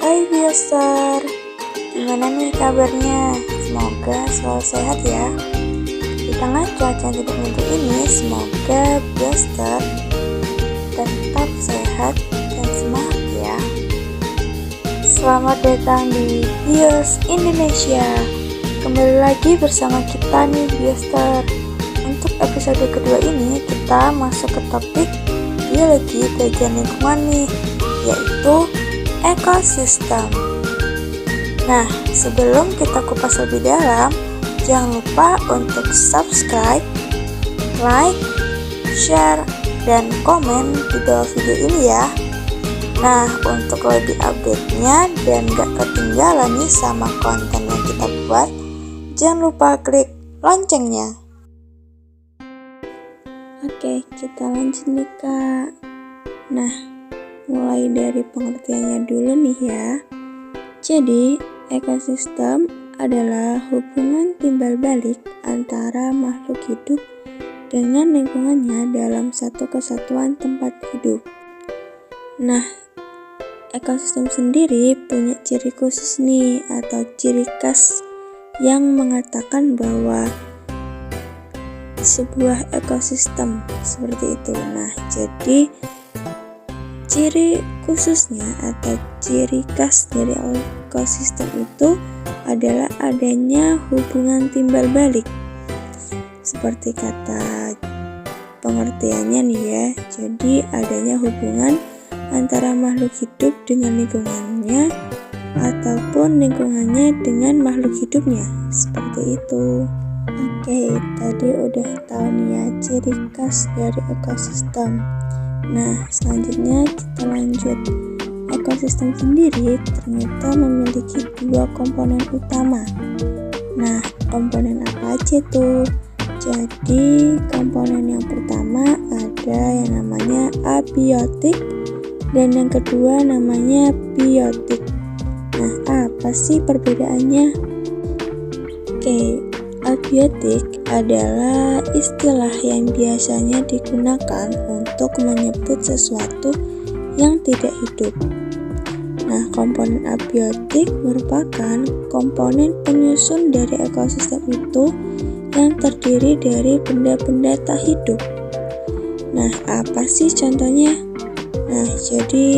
Hai Bioster, gimana nih kabarnya? Semoga selalu sehat ya. Di tengah cuaca yang tidak menentu ini, semoga Bioster tetap sehat dan semangat ya. Selamat datang di Bios Indonesia. Kembali lagi bersama kita nih Bioster. Untuk episode kedua ini kita masuk ke topik biologi kajian lingkungan nih, yaitu ekosistem. Nah, sebelum kita kupas lebih dalam, jangan lupa untuk subscribe, like, share, dan komen di bawah video ini ya. Nah, untuk lebih update-nya dan gak ketinggalan nih sama konten yang kita buat, jangan lupa klik loncengnya. Oke, kita lanjut nih Kak. Nah, mulai dari pengertiannya dulu nih ya. Jadi, ekosistem adalah hubungan timbal balik antara makhluk hidup dengan lingkungannya dalam satu kesatuan tempat hidup. Nah, ekosistem sendiri punya ciri khusus nih atau ciri khas yang mengatakan bahwa sebuah ekosistem seperti itu. Nah, jadi ciri khususnya atau ciri khas dari ekosistem itu adalah adanya hubungan timbal balik. Seperti kata pengertiannya nih ya. Jadi adanya hubungan antara makhluk hidup dengan lingkungannya ataupun lingkungannya dengan makhluk hidupnya. Seperti itu. Oke, tadi udah tahu nih ya ciri khas dari ekosistem. Nah, selanjutnya kita lanjut. Ekosistem sendiri ternyata memiliki dua komponen utama. Nah, komponen apa aja tuh? Jadi, komponen yang pertama ada yang namanya abiotik dan yang kedua namanya biotik. Nah, apa sih perbedaannya? Oke, abiotik adalah istilah yang biasanya digunakan untuk menyebut sesuatu yang tidak hidup. Nah, komponen abiotik merupakan komponen penyusun dari ekosistem itu yang terdiri dari benda-benda tak hidup. Nah, apa sih contohnya? Nah, jadi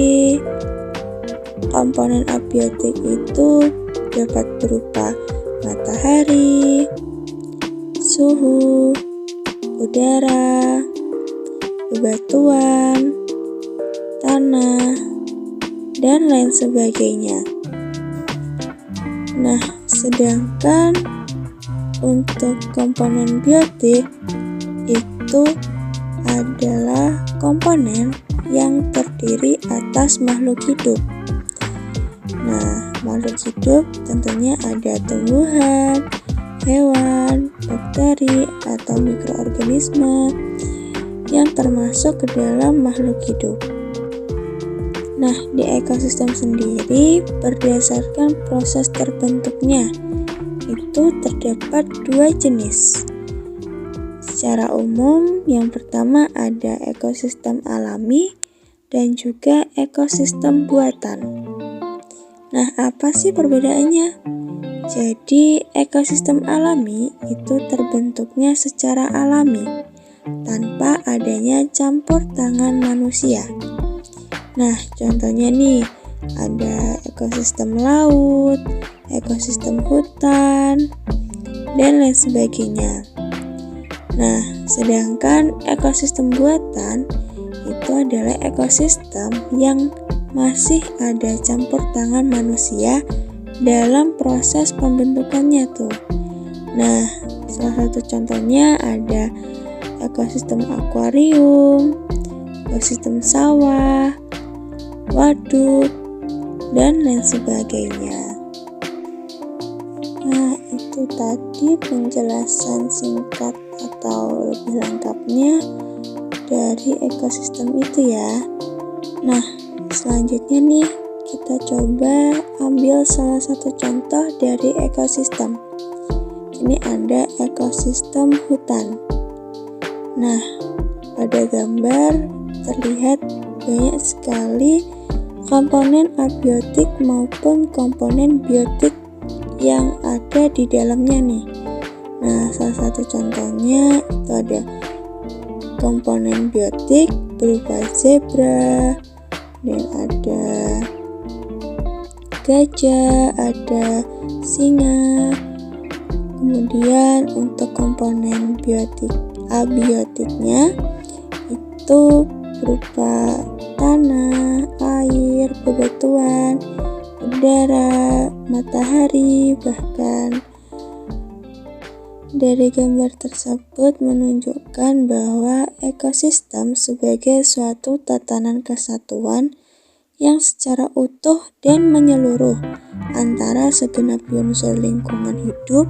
komponen abiotik itu dapat berupa matahari, suhu, udara, bebatuan, tanah, dan lain sebagainya. Nah, sedangkan untuk komponen biotik itu adalah komponen yang terdiri atas makhluk hidup. Nah, makhluk hidup tentunya ada tumbuhan, hewan, bakteri, atau mikroorganisme yang termasuk ke dalam makhluk hidup. Nah, di ekosistem sendiri berdasarkan proses terbentuknya itu terdapat dua jenis. Secara umum, yang pertama ada ekosistem alami dan juga ekosistem buatan. Nah, apa sih perbedaannya? Jadi, ekosistem alami itu terbentuknya secara alami tanpa adanya campur tangan manusia. Nah, contohnya nih, ada ekosistem laut, ekosistem hutan, dan lain sebagainya. Nah, sedangkan ekosistem buatan itu adalah ekosistem yang masih ada campur tangan manusia dalam proses pembentukannya tuh. Nah, salah satu contohnya ada ekosistem akuarium, ekosistem sawah, waduk, dan lain sebagainya. Nah, itu tadi penjelasan singkat atau lebih lengkapnya dari ekosistem itu ya. Nah, selanjutnya nih kita coba ambil salah satu contoh dari ekosistem. Ini ada ekosistem hutan. Nah, pada gambar terlihat banyak sekali komponen abiotik maupun komponen biotik yang ada di dalamnya nih. Nah, salah satu contohnya itu ada komponen biotik berupa zebra, dan ada gajah, ada singa. Kemudian untuk komponen abiotiknya itu berupa tanah, air, bebatuan, udara, matahari. Bahkan dari gambar tersebut menunjukkan bahwa ekosistem sebagai suatu tatanan kesatuan yang secara utuh dan menyeluruh antara segenap unsur lingkungan hidup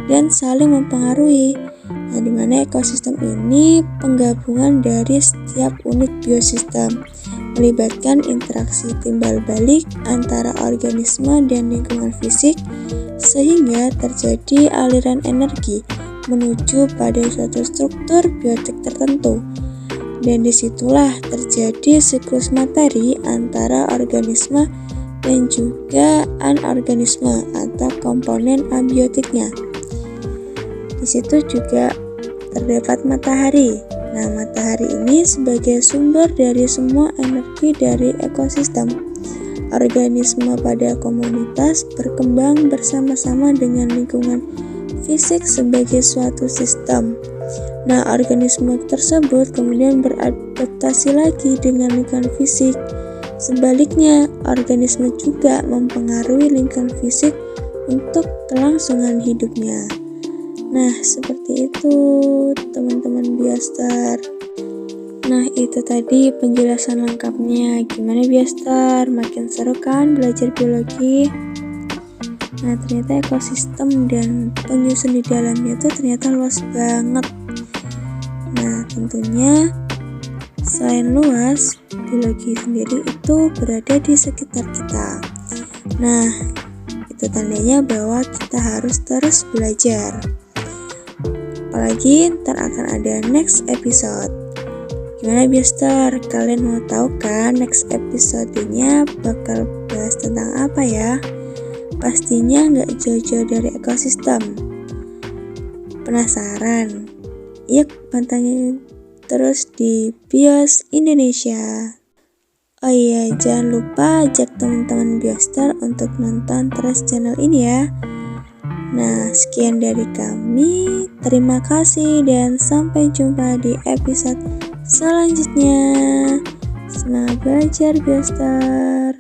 dan saling mempengaruhi. Nah, di mana ekosistem ini penggabungan dari setiap unit biosistem, melibatkan interaksi timbal balik antara organisme dan lingkungan fisik, sehingga terjadi aliran energi menuju pada suatu struktur biotik tertentu. Dan disitulah terjadi siklus materi antara organisme dan juga anorganisme atau komponen abiotiknya. Di situ juga terdapat matahari. Nah, matahari ini sebagai sumber dari semua energi dari ekosistem. Organisme pada komunitas berkembang bersama-sama dengan lingkungan fisik sebagai suatu sistem. Nah, organisme tersebut kemudian beradaptasi lagi dengan lingkungan fisik. Sebaliknya, organisme juga mempengaruhi lingkungan fisik untuk kelangsungan hidupnya. Nah, seperti itu teman-teman Biostar. Nah, itu tadi penjelasan lengkapnya. Gimana Biostar? Makin seru kan belajar biologi? Nah, ternyata ekosistem dan penyusun di dalamnya itu ternyata luas banget. Nah, tentunya selain luas, biologi sendiri itu berada di sekitar kita. Nah, itu tandanya bahwa kita harus terus belajar. Apalagi ntar akan ada next episode. Gimana Biostar? Kalian mau tahu kan next episode-nya bakal bahas tentang apa ya? Pastinya nggak jauh-jauh dari ekosistem. Penasaran? Yuk, pantengin terus di Bios Indonesia. Oh iya, jangan lupa ajak teman-teman Biostar untuk nonton terus channel ini ya. Nah, sekian dari kami. Terima kasih dan sampai jumpa di episode selanjutnya. Semangat belajar Biostar.